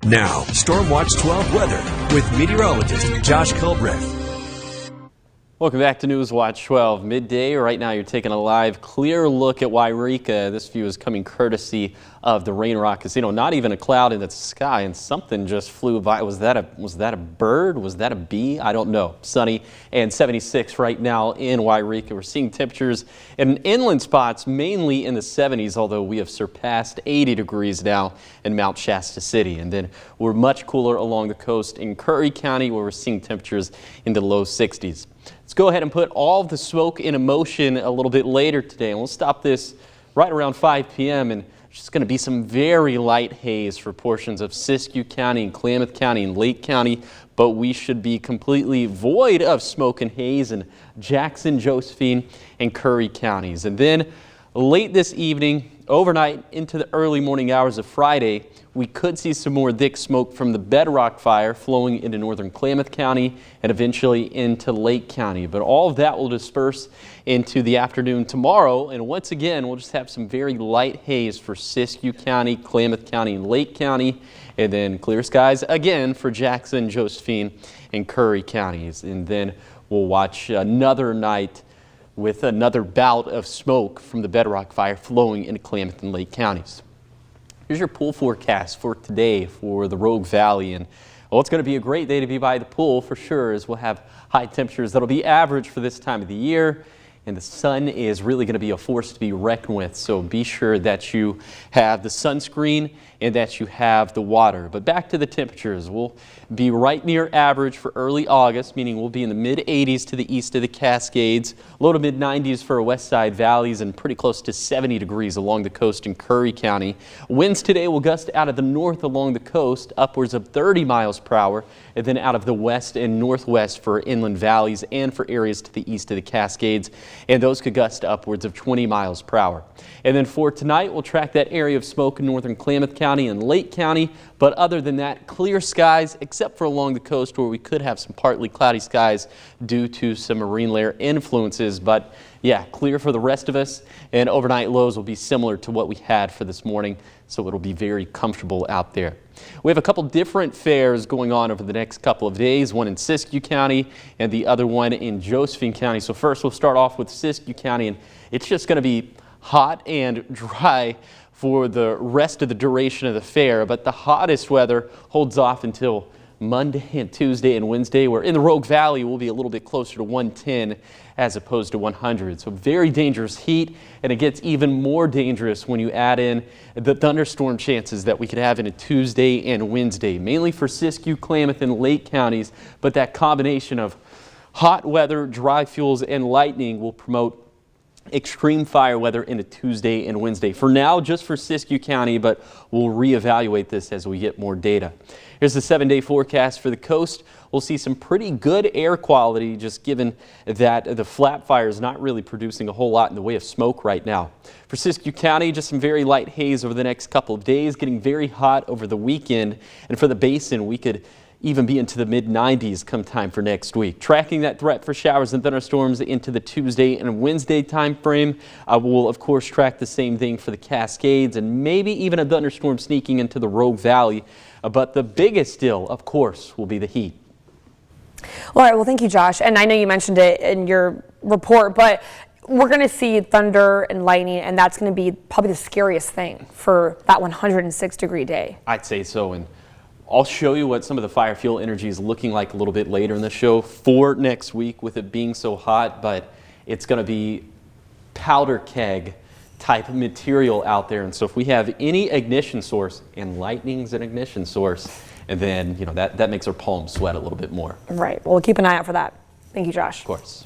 Now, Stormwatch 12 weather with meteorologist Josh Culbreth. Welcome back to News Watch 12 midday. Right now you're taking a live clear look at Wairika. This view is coming courtesy of the Rain Rock Casino. Not even a cloud in the sky, and something just flew by. Was that a bird? Was that a bee? I don't know. Sunny and 76 right now in Wairika. We're seeing temperatures in inland spots mainly in the 70s, although we have surpassed 80 degrees now in Mount Shasta City. And then we're much cooler along the coast in Curry County, where we're seeing temperatures in the low 60s. Let's go ahead and put all of the smoke in motion a little bit later today, and we'll stop this right around 5 p.m. and there's just going to be some very light haze for portions of Siskiyou County and Klamath County and Lake County, but we should be completely void of smoke and haze in Jackson, Josephine, and Curry counties. And then late this evening, overnight into the early morning hours of Friday, we could see some more thick smoke from the bedrock fire flowing into northern Klamath County and eventually into Lake County. But all of that will disperse into the afternoon tomorrow. And once again, we'll just have some very light haze for Siskiyou County, Klamath County, and Lake County. And then clear skies again for Jackson, Josephine, and Curry counties. And then we'll watch another night with another bout of smoke from the bedrock fire flowing into Klamath and Lake counties. Here's your pool forecast for today for the Rogue Valley. And well, it's going to be a great day to be by the pool for sure, as we'll have high temperatures that'll be average for this time of the year. And the sun is really going to be a force to be reckoned with. So be sure that you have the sunscreen and that you have the water. But back to the temperatures. We'll be right near average for early August, meaning we'll be in the mid 80s to the east of the Cascades, low to mid 90s for our west side valleys, and pretty close to 70 degrees along the coast in Curry County. Winds today will gust out of the north along the coast, upwards of 30 miles per hour, and then out of the west and northwest for inland valleys and for areas to the east of the Cascades. And those could gust upwards of 20 miles per hour. And then for tonight, we'll track that area of smoke in northern Klamath County and Lake County. But other than that, clear skies, except for along the coast where we could have some partly cloudy skies due to some marine layer influences. But yeah, clear for the rest of us. And overnight lows will be similar to what we had for this morning. So it'll be very comfortable out there. We have a couple different fairs going on over the next couple of days, one in Siskiyou County and the other one in Josephine County. So first we'll start off with Siskiyou County, and it's just going to be hot and dry for the rest of the duration of the fair, but the hottest weather holds off until Monday and Tuesday and Wednesday, where in the Rogue Valley we'll be a little bit closer to 110 as opposed to 100. So very dangerous heat, and it gets even more dangerous when you add in the thunderstorm chances that we could have in a Tuesday and Wednesday, mainly for Siskiyou, Klamath, and Lake counties. But that combination of hot weather, dry fuels, and lightning will promote extreme fire weather into Tuesday and Wednesday. For now, just for Siskiyou County, but we'll reevaluate this as we get more data. Here's the 7-day forecast for the coast. We'll see some pretty good air quality, just given that the flat fire is not really producing a whole lot in the way of smoke right now. For Siskiyou County, just some very light haze over the next couple of days, getting very hot over the weekend. And for the basin, we could even be into the mid-90s come time for next week. Tracking that threat for showers and thunderstorms into the Tuesday and Wednesday time frame. We'll, of course, track the same thing for the Cascades and maybe even a thunderstorm sneaking into the Rogue Valley. But the biggest deal, of course, will be the heat. All right, well, thank you, Josh. And I know you mentioned it in your report, but we're going to see thunder and lightning, and that's going to be probably the scariest thing for that 106-degree day. I'd say so. And I'll show you what some of the fire fuel energy is looking like a little bit later in the show for next week with it being so hot, but it's going to be powder keg type material out there. And so if we have any ignition source, and lightning's an ignition source, and then, you know, that makes our palms sweat a little bit more. Right. Well, we'll keep an eye out for that. Thank you, Josh. Of course.